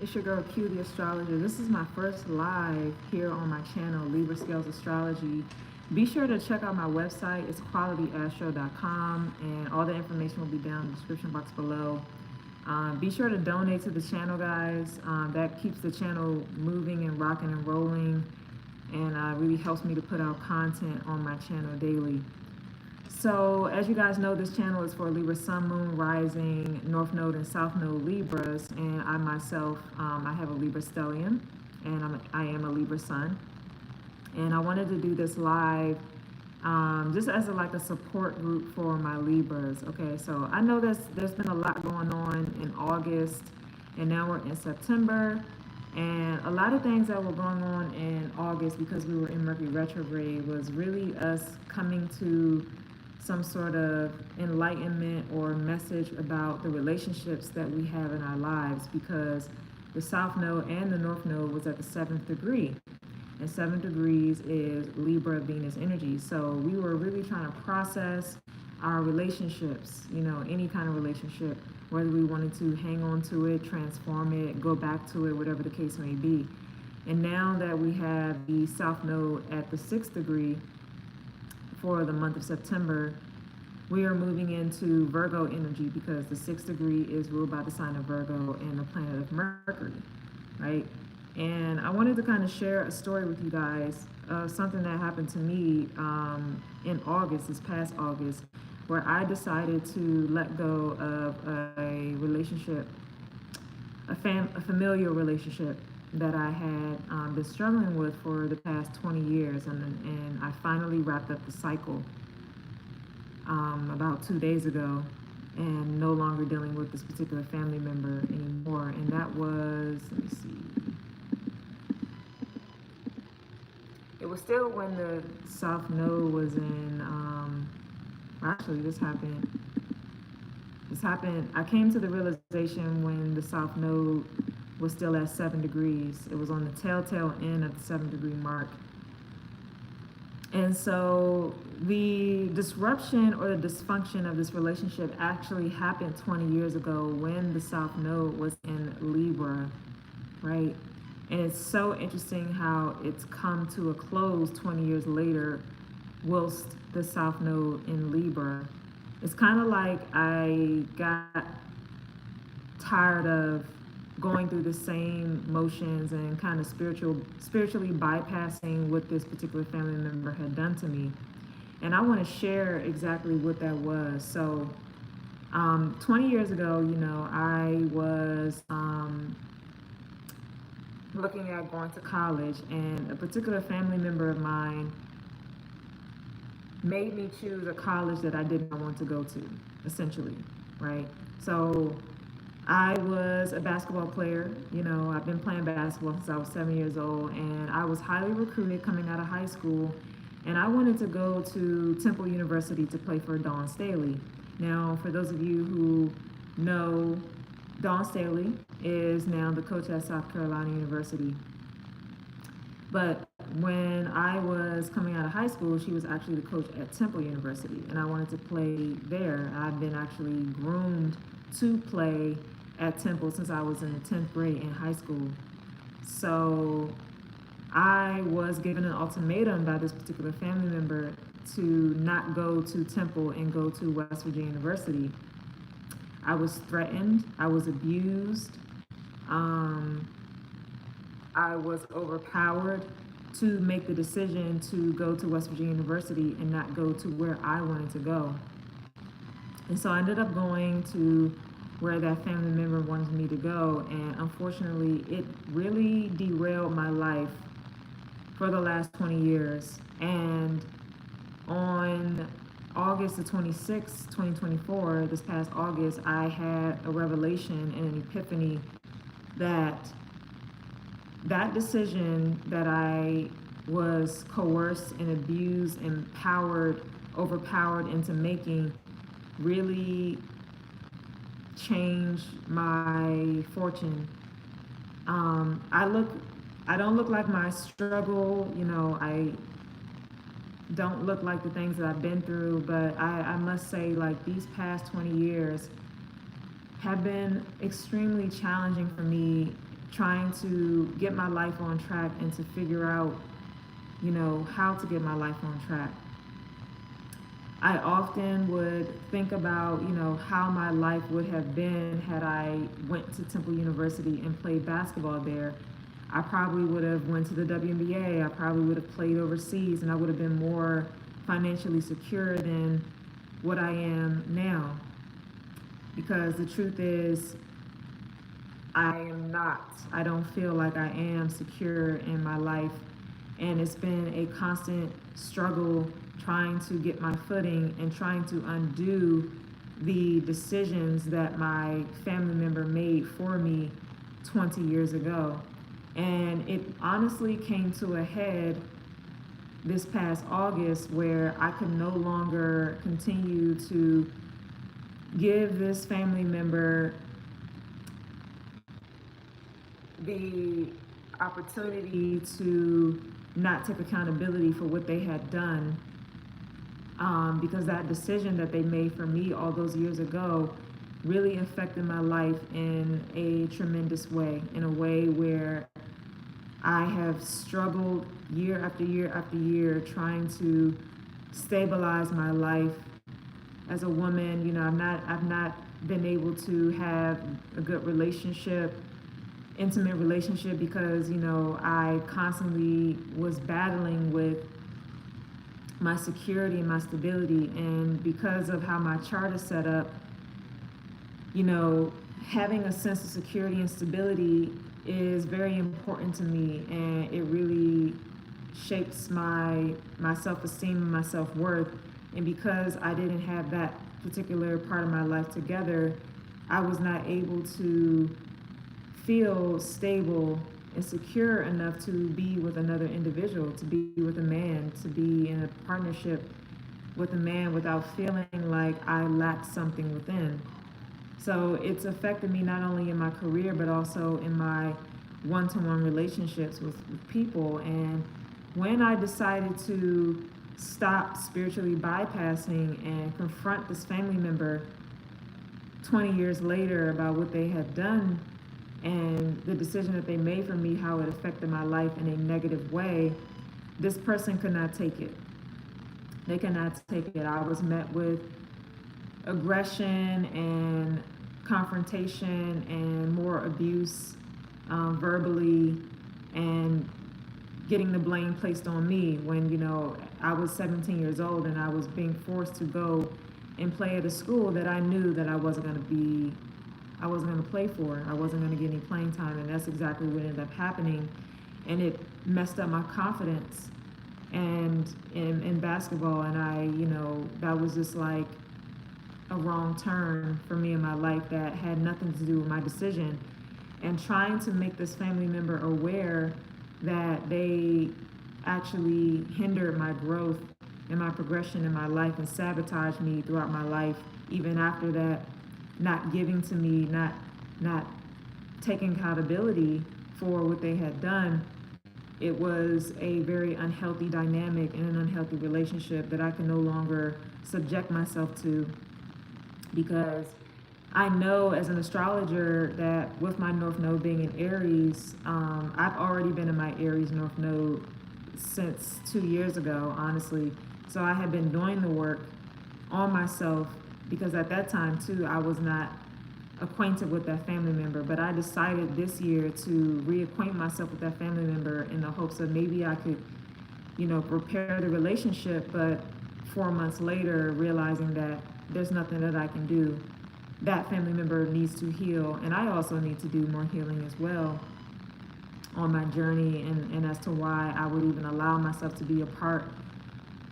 It's your girl Q, the astrologer. This is my first live here on my channel, Libra Scales Astrology. Be sure to check out my website. It's qualityastro.com, and all the information will be down in the description box below. Be sure to donate to the channel, guys. That keeps the channel moving and rocking and rolling, and really helps me to put out content on my channel daily. So, as you guys know, this channel is for Libra Sun, Moon, Rising, North Node, and South Node Libras. And I myself, I have a Libra stellium, and I am a Libra Sun. And I wanted to do this live, just as like a support group for my Libras. Okay, so I know there's been a lot going on in August, and now we're in September. And a lot of things that were going on in August, because we were in Mercury retrograde, was really us coming to some sort of enlightenment or message about the relationships that we have in our lives, because the South Node and the North Node was at the 7th degree. And 7 degrees is Libra Venus energy. So we were really trying to process our relationships, any kind of relationship, whether we wanted to hang on to it, transform it, go back to it, whatever the case may be. And now that we have the South Node at the 6th degree, for the month of September, we are moving into Virgo energy, because the 6th degree is ruled by the sign of Virgo and the planet of Mercury, right? And I wanted to kind of share a story with you guys of something that happened to me in August, this past August, where I decided to let go of a relationship, a familial relationship that I had been struggling with for the past 20 years, and I finally wrapped up the cycle about 2 days ago, and no longer dealing with this particular family member anymore. And that was, let me see, it was still when the South Node was in, actually this happened, I came to the realization when the South Node was still at 7 degrees. It was on the telltale end of the 7 degree mark. And so the disruption or the dysfunction of this relationship actually happened 20 years ago when the South Node was in Libra, right? And it's so interesting how it's come to a close 20 years later, whilst the South Node in Libra. It's kind of like I got tired of going through the same motions and kind of spiritually bypassing what this particular family member had done to me. And I want to share exactly what that was. So 20 years ago, I was looking at going to college, and a particular family member of mine made me choose a college that I did not want to go to, essentially, right? So I was a basketball player. I've been playing basketball since I was 7 years old, and I was highly recruited coming out of high school, and I wanted to go to Temple University to play for Dawn Staley. Now, for those of you who know, Dawn Staley is now the coach at South Carolina University. But when I was coming out of high school, she was actually the coach at Temple University, and I wanted to play there. I've been actually groomed to play at Temple since I was in the 10th grade in high school. So I was given an ultimatum by this particular family member to not go to Temple and go to West Virginia University. I was threatened, I was abused, I was overpowered to make the decision to go to West Virginia University and not go to where I wanted to go. And so I ended up going to where that family member wanted me to go, and unfortunately it really derailed my life for the last 20 years. And on August the 26th, 2024, this past August, I had a revelation and an epiphany that decision that I was coerced and abused and overpowered into making really changed my fortune. I don't look like my struggle, I don't look like the things that I've been through, but I must say, like, these past 20 years have been extremely challenging for me, trying to get my life on track and to figure out, how to get my life on track. I often would think about, how my life would have been had I went to Temple University and played basketball there. I probably would have went to the WNBA. I probably would have played overseas, and I would have been more financially secure than what I am now. Because the truth is, I am not. I don't feel like I am secure in my life. And it's been a constant struggle trying to get my footing and trying to undo the decisions that my family member made for me 20 years ago. And it honestly came to a head this past August, where I could no longer continue to give this family member the opportunity to not take accountability for what they had done, because that decision that they made for me all those years ago really affected my life in a tremendous way, in a way where I have struggled year after year after year trying to stabilize my life as a woman. I've not been able to have a good relationship, intimate relationship, because I constantly was battling with my security and my stability. And because of how my chart is set up, having a sense of security and stability is very important to me, and it really shapes my self-esteem and my self-worth. And because I didn't have that particular part of my life together, I was not able to feel stable and secure enough to be with another individual, to be with a man, to be in a partnership with a man without feeling like I lacked something within. So it's affected me not only in my career, but also in my one-to-one relationships with people. And when I decided to stop spiritually bypassing and confront this family member 20 years later about what they had done and the decision that they made for me, how it affected my life in a negative way, this person could not take it. They cannot take it. I was met with aggression and confrontation and more abuse, verbally, and getting the blame placed on me when I was 17 years old and I was being forced to go and play at a school that I knew that I wasn't going to play for. I wasn't going to get any playing time, and that's exactly what ended up happening. And it messed up my confidence and in basketball, and that was just like a wrong turn for me in my life that had nothing to do with my decision. And trying to make this family member aware that they actually hindered my growth and my progression in my life and sabotaged me throughout my life, even after that, not giving to me, not taking accountability for what they had done. It was a very unhealthy dynamic and an unhealthy relationship that I can no longer subject myself to, because I know as an astrologer that with my North Node being in Aries, I've already been in my Aries North Node since 2 years ago, honestly. So I had been doing the work on myself, because at that time too, I was not acquainted with that family member. But I decided this year to reacquaint myself with that family member in the hopes of maybe I could, repair the relationship. But 4 months later, realizing that there's nothing that I can do. That family member needs to heal, and I also need to do more healing as well on my journey, and as to why I would even allow myself to be a part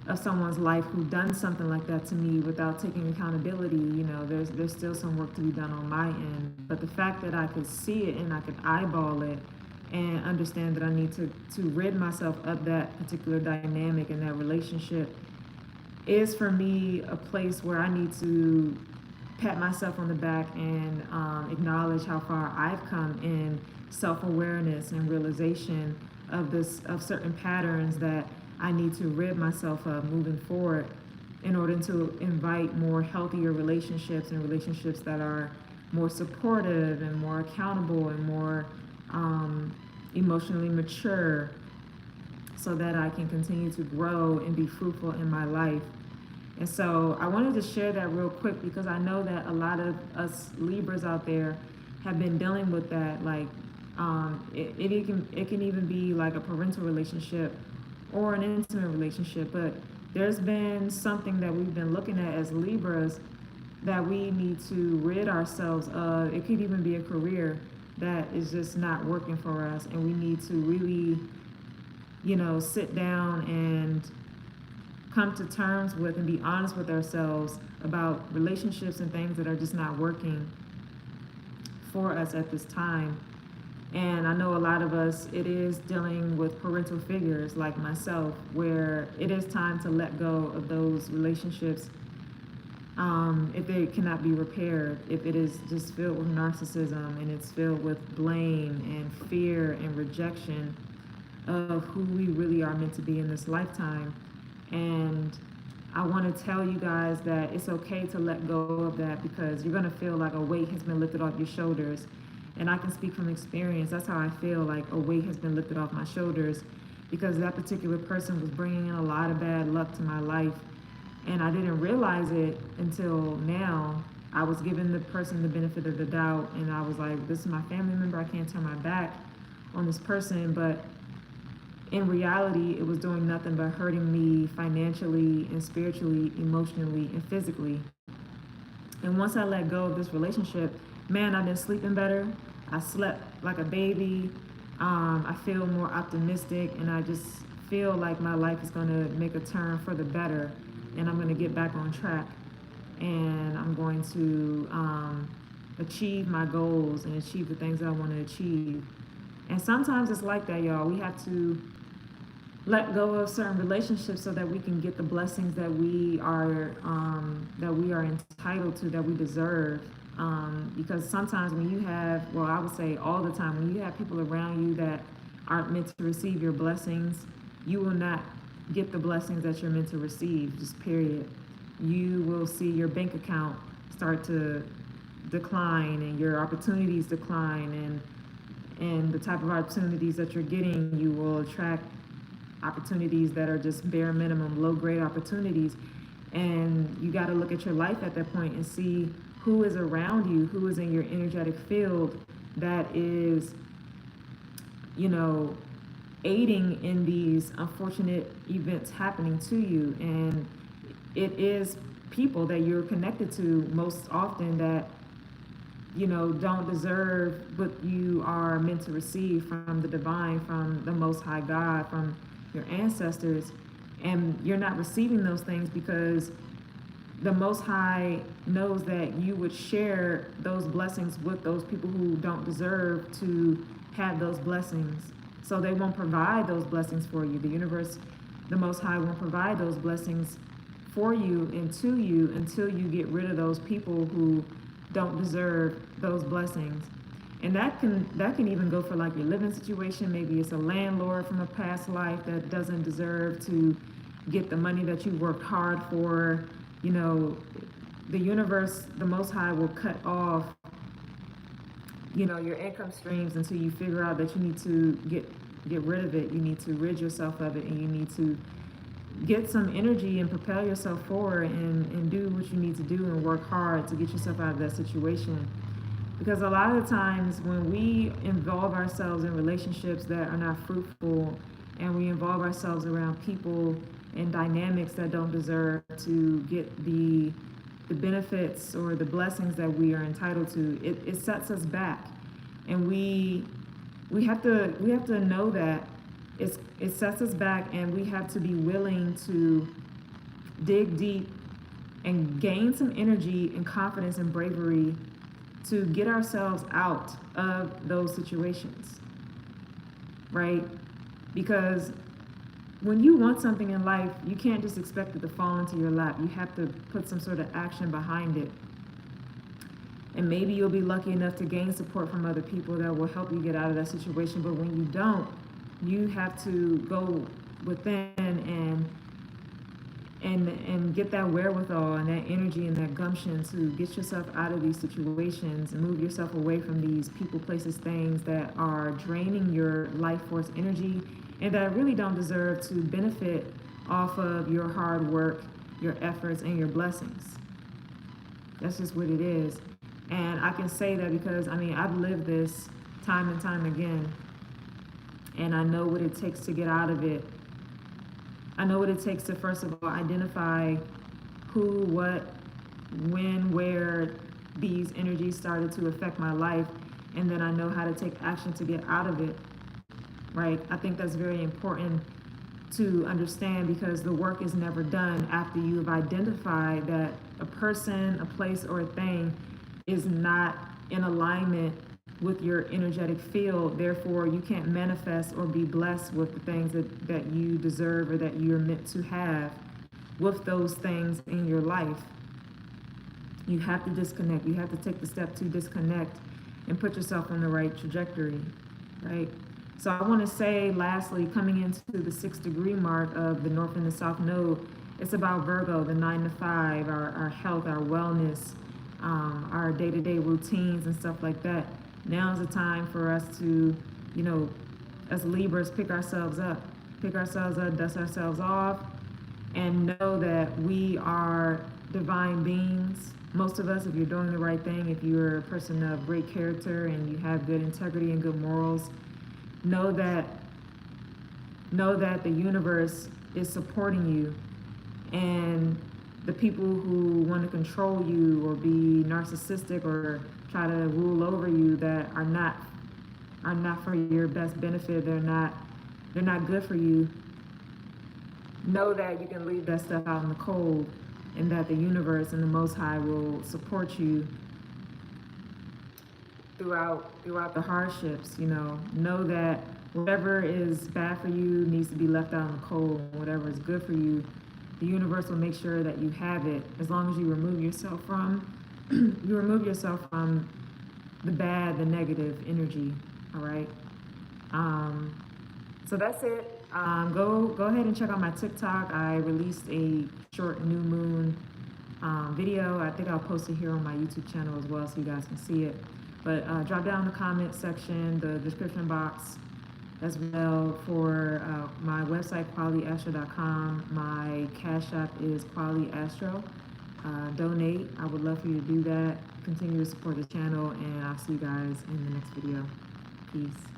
of someone's life who done something like that to me without taking accountability. There's still some work to be done on my end. But the fact that I could see it and I could eyeball it and understand that I need to rid myself of that particular dynamic and that relationship is for me a place where I need to pat myself on the back and acknowledge how far I've come in self-awareness and realization of certain patterns that I need to rid myself of moving forward in order to invite more healthier relationships, and relationships that are more supportive and more accountable and more emotionally mature so that I can continue to grow and be fruitful in my life. And so I wanted to share that real quick because I know that a lot of us Libras out there have been dealing with that. Like, it can even be like a parental relationship or an intimate relationship, but there's been something that we've been looking at as Libras that we need to rid ourselves of. It could even be a career that is just not working for us, and we need to really, sit down and come to terms with and be honest with ourselves about relationships and things that are just not working for us at this time. And I know a lot of us, it is dealing with parental figures like myself, where it is time to let go of those relationships if they cannot be repaired, if it is just filled with narcissism and it's filled with blame and fear and rejection of who we really are meant to be in this lifetime. And I want to tell you guys that it's okay to let go of that, because you're going to feel like a weight has been lifted off your shoulders. And I can speak from experience. That's how I feel, like a weight has been lifted off my shoulders, because that particular person was bringing in a lot of bad luck to my life. And I didn't realize it until now. I was giving the person the benefit of the doubt, and I was like, this is my family member. I can't turn my back on this person. But in reality, it was doing nothing but hurting me financially and spiritually, emotionally, and physically. And once I let go of this relationship, man, I've been sleeping better. I slept like a baby. I feel more optimistic, and I just feel like my life is going to make a turn for the better, and I'm going to get back on track, and I'm going to achieve my goals and achieve the things that I want to achieve. And sometimes it's like that, y'all. We have to let go of certain relationships so that we can get the blessings that we are entitled to, that we deserve. Because sometimes when you have, well, I would say all the time, when you have people around you that aren't meant to receive your blessings, you will not get the blessings that you're meant to receive, just period. You will see your bank account start to decline, and your opportunities decline, and the type of opportunities that you're getting, you will attract opportunities that are just bare minimum, low grade opportunities. And you got to look at your life at that point and see who is around you, who is in your energetic field that is, aiding in these unfortunate events happening to you. And it is people that you're connected to most often that, don't deserve what you are meant to receive from the divine, from the Most High God, from your ancestors. And you're not receiving those things because the Most High knows that you would share those blessings with those people who don't deserve to have those blessings. So they won't provide those blessings for you. The universe, the Most High, won't provide those blessings for you and to you until you get rid of those people who don't deserve those blessings. And that can even go for like your living situation. Maybe it's a landlord from a past life that doesn't deserve to get the money that you worked hard for. The universe, the Most High, will cut off, your income streams until you figure out that you need to get rid of it. You need to rid yourself of it, and you need to get some energy and propel yourself forward and do what you need to do and work hard to get yourself out of that situation. Because a lot of the times when we involve ourselves in relationships that are not fruitful, and we involve ourselves around people and dynamics that don't deserve to get the benefits or the blessings that we are entitled to, it sets us back. And we have to know that it sets us back, and we have to be willing to dig deep and gain some energy and confidence and bravery to get ourselves out of those situations, right? Because when you want something in life, you can't just expect it to fall into your lap. You have to put some sort of action behind it. And maybe you'll be lucky enough to gain support from other people that will help you get out of that situation. But when you don't, you have to go within and get that wherewithal and that energy and that gumption to get yourself out of these situations and move yourself away from these people, places, things that are draining your life force energy and that really don't deserve to benefit off of your hard work, your efforts, and your blessings. That's just what it is. And I can say that because, I mean, I've lived this time and time again, and I know what it takes to get out of it. I know what it takes to, first of all, identify who, what, when, where these energies started to affect my life, and then I know how to take action to get out of it, right? I think that's very important to understand, because the work is never done after you have identified that a person, a place, or a thing is not in alignment with your energetic field. Therefore, you can't manifest or be blessed with the things that you deserve or that you're meant to have with those things in your life. You have to disconnect. You have to take the step to disconnect and put yourself on the right trajectory, right? So I want to say, lastly, coming into the 6th degree mark of the North and the South Node, it's about Virgo, the 9 to 5, our health, our wellness, our day-to-day routines and stuff like that. Now is the time for us to, you know, as Libras, pick ourselves up, dust ourselves off, and know that we are divine beings. Most of us, if you're doing the right thing, if you're a person of great character and you have good integrity and good morals, know that the universe is supporting you, and the people who want to control you or be narcissistic or try to rule over you that are not for your best benefit, they're not good for you. Know that you can leave that stuff out in the cold, and that the universe and the Most High will support you throughout the hardships. You know that whatever is bad for you needs to be left out in the cold. Whatever is good for you, the universe will make sure that you have it, as long as you remove yourself from the bad, the negative energy. All right. So that's it. Go ahead and check out my TikTok. I released a short new moon video. I think I'll post it here on my YouTube channel as well, so you guys can see it. But drop down in the comment section, the description box as well, for my website, qualityastro.com. My Cash App is qualityastro. Donate. I would love for you to do that. Continue to support the channel, and I'll see you guys in the next video. Peace.